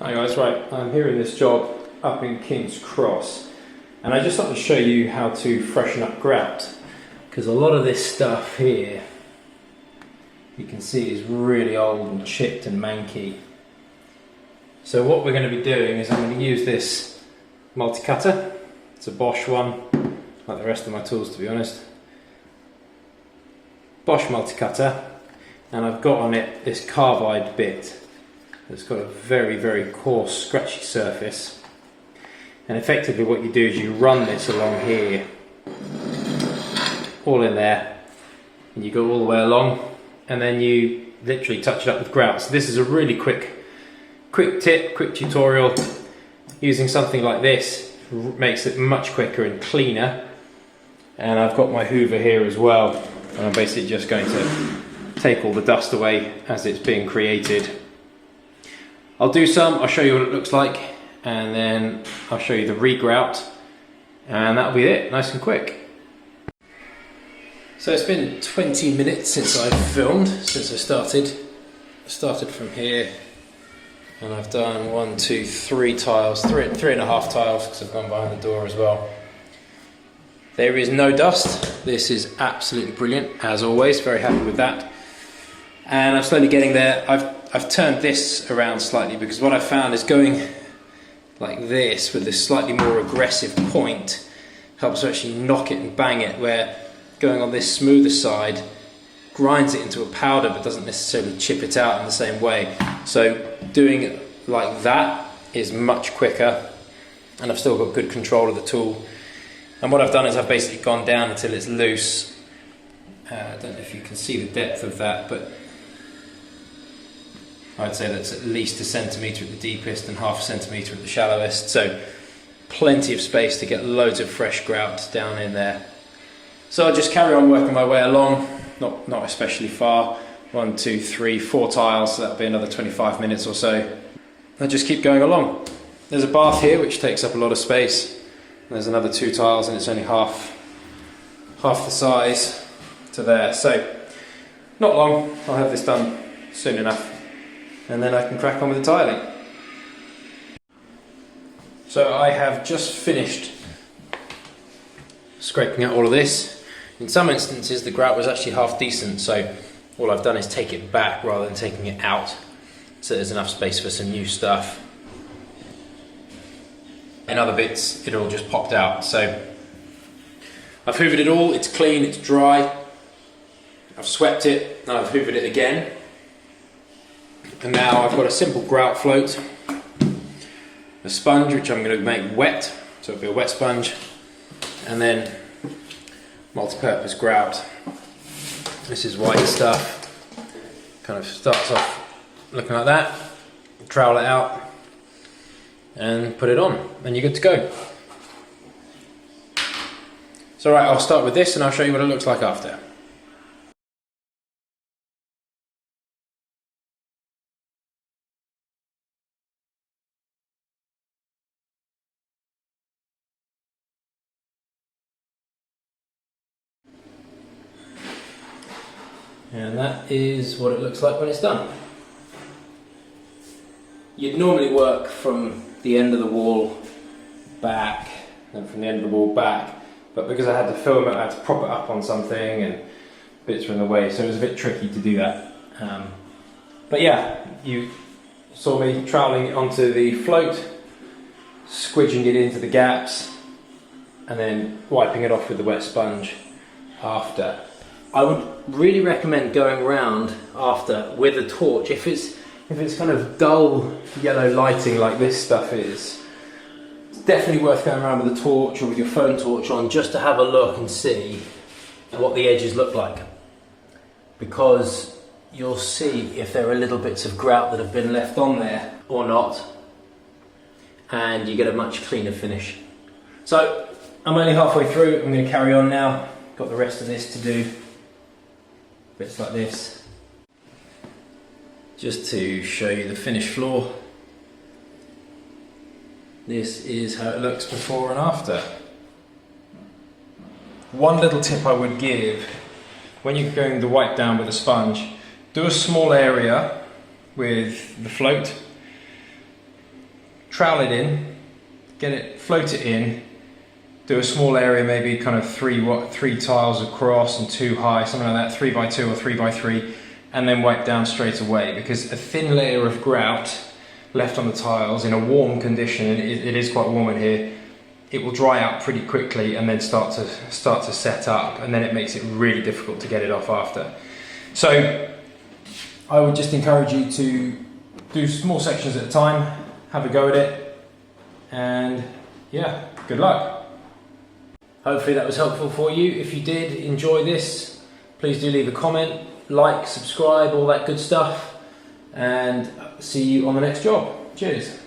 Hi guys, right, I'm here in this job up in King's Cross, and I just thought to show you how to freshen up grout, because a lot of this stuff here you can see is really old and chipped and manky. So what we're going to be doing is I'm going to use this multi-cutter. It's a Bosch one, like the rest of my tools to be honest. Bosch multi-cutter, and I've got on it this carbide bit. It's got a very coarse scratchy surface, and effectively what you do is you run this along here, all in there, and you go all the way along, and then you literally touch it up with grout. So this is a really quick tip, quick tutorial. Using something like this makes it much quicker and cleaner. And I've got my hoover here as well, and I'm basically just going to take all the dust away as it's being created. I'll do some, I'll show you what it looks like, and then I'll show you the re-grout, and that'll be it, nice and quick. So it's been 20 minutes since I've filmed, since I started from here, and I've done 1, 2, 3 tiles, three and a half tiles, because I've gone behind the door as well. There is no dust. This is absolutely brilliant, as always, very happy with that. And I'm slowly getting there. I've turned this around slightly because what I found is going like this with this slightly more aggressive point helps to actually knock it and bang it, where going on this smoother side grinds it into a powder but doesn't necessarily chip it out in the same way. So doing it like that is much quicker, and I've still got good control of the tool. And what I've done is I've basically gone down until it's loose. I don't know if you can see the depth of that, but I'd say that's at least 1 centimetre at the deepest and 0.5 centimetre at the shallowest, so plenty of space to get loads of fresh grout down in there. So I'll just carry on working my way along, not especially far. 1, 2, 3, 4 tiles, so that'll be another 25 minutes or so. I'll just keep going along. There's a bath here which takes up a lot of space. There's another 2 tiles and it's only half the size to there, so not long. I'll have this done soon enough, and then I can crack on with the tiling. So I have just finished scraping out all of this. In some instances the grout was actually half decent, so all I've done is take it back rather than taking it out, so there's enough space for some new stuff. In other bits it all just popped out, so I've hoovered it all, it's clean, it's dry. I've swept it, and I've hoovered it again. And now I've got a simple grout float, a sponge which I'm going to make wet, so it'll be a wet sponge, and then multi-purpose grout. This is white stuff, kind of starts off looking like that, trowel it out and put it on, and you're good to go. So right, I'll start with this and I'll show you what it looks like after. And that is what it looks like when it's done. You'd normally work from the end of the wall back, and from the end of the wall back, but because I had to film it, I had to prop it up on something and bits were in the way, so it was a bit tricky to do that. But yeah, you saw me troweling it onto the float, squidging it into the gaps, and then wiping it off with the wet sponge after. I would really recommend going round after with a torch. If it's kind of dull yellow lighting like this stuff is, it's definitely worth going around with a torch or with your phone torch on, just to have a look and see what the edges look like, because you'll see if there are little bits of grout that have been left on there or not, and you get a much cleaner finish. So I'm only halfway through, I'm going to carry on now, got the rest of this to do. Bits like this, just to show you the finished floor. This is how it looks before and after. One little tip I would give, when you're going to wipe down with a sponge, do a small area with the float, trowel it in, float it in, do a small area, maybe kind of three tiles across and 2 high, something like that, 3x2 or 3x3, and then wipe down straight away, because a thin layer of grout left on the tiles in a warm condition, and it is quite warm in here, it will dry out pretty quickly and then start to set up, and then it makes it really difficult to get it off after. So I would just encourage you to do small sections at a time, have a go at it, and yeah, good luck. Hopefully that was helpful for you. If you did enjoy this, please do leave a comment, like, subscribe, all that good stuff, and see you on the next job. Cheers.